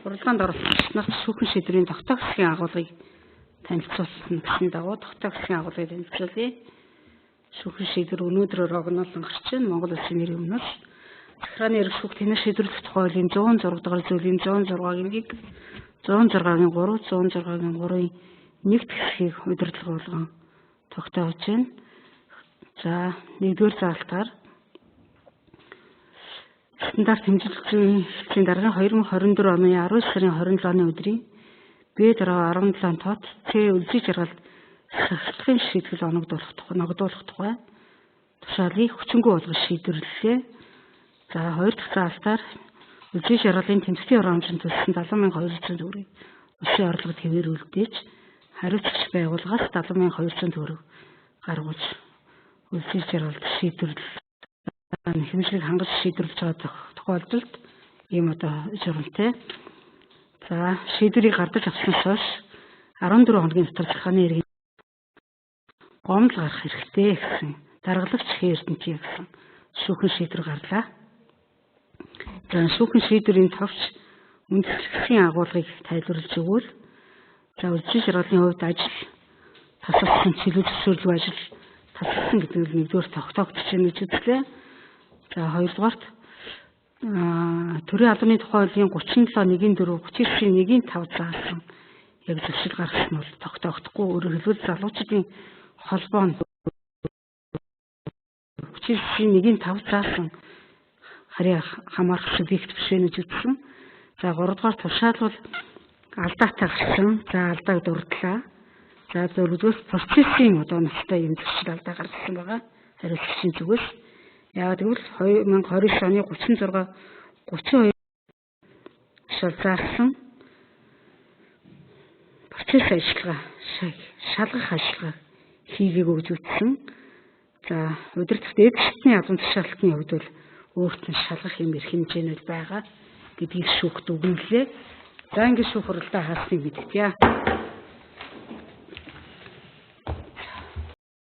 Уралдаанд оролцогч нарт шүүхэн шийдвэрийн тогтоох хэсгийн агуулгыг танилцуулсан гэсэн дагуу тогтоох хэсгийн агуулгыг танилцуулъя. Шүүхэн шийдвэр өнөөдрөөр огноолон гарч байна. Монгол Улсын нэрийн өмнөөс захиргааны эрх шүүх тэнэг шийдвэрлэх тухай хуулийн 106 дугаар зүйлийн 106-гийн 106-гийн 3, 106-гийн 3-ын нэгд хэсгийг удирдлага болгон тогтоож байна. За, нэгдүгээр заалтаар стандарт хэмжүүлэгчийн хэлтсийн дараагийн 2024 оны 19 сарын 27 оны өдрийн B-17 тот C үлзий жаргалд сахилгын шийтгэл ногдуулах тухай тушаалыг хүчингүй болгож шийдвэрлэлээ. За, хоёр дахь заалтаар үлзий жаргалын тэмцээн хурамжинд төлсөн 70,200 төгрөгийг улсын орлогод хэвээрүүлдэж хариуцагч байгууллагаас 70,200 төгрөг гаргаж үлзий жаргалд шийдвэрлэл хэмжлэг хангаж шийдвэрлэж байгаа тохиолдолд ийм журамтай. За, шийдвэрийг гардаж авснаас хойш 14 хоногийн дотор захиргааны эргийн гомдол гарах хэрэгтэй гэсэн даргалагч Эрдэнэтийн гэсэн шүүхэн шийдвэр гарлаа. За, шүүхэн шийдвэрийн товч үндэслэлийн агуулгыг тайлбарлаж өгвөл за, үлзий жаргалын хувьд ажил тасалсан чиглэл зөвшөөрлөг ажил тасалсан гэдэг нь нэгдүгээр тогтоогдож байна гэж үзлээ. За, хоёрдугаарт төрийн албаны тухай хуулийн 37.1.4, 39.1.5 заасан яг зөвшөөрөл гаргасан нь бол тогтоогдохгүй. Өөрөөр хэлбэл залуучуудын холбоо нь 39.1.5 заасан харьяа хамаарах субъект биш гэж үзсэн. За, гуравдугаар тушаалбал алдаатай гарсан. За, алдааг дурдлаа. За, дөрөвдүгээр процессын ноцтой юм зөвшөөрөл алдаа гаргасан байгаа. Хариуцлагчийн зүгээс. Яагаад гэвэл 2029 оны 36-32 заасан процесс ажиллагаа шалгах ажиллагаа хийгээгүй гэж үзсэн. За, удирдлагт эд шатны албан тушаалтны хувьд бол өөрт нь шалгах юм эрх хэмжээнүүд байгаа гэдгийг шүүхт өгнөлээ. За, ингээд шүүх уралдаа хаасныг мэдгдээ.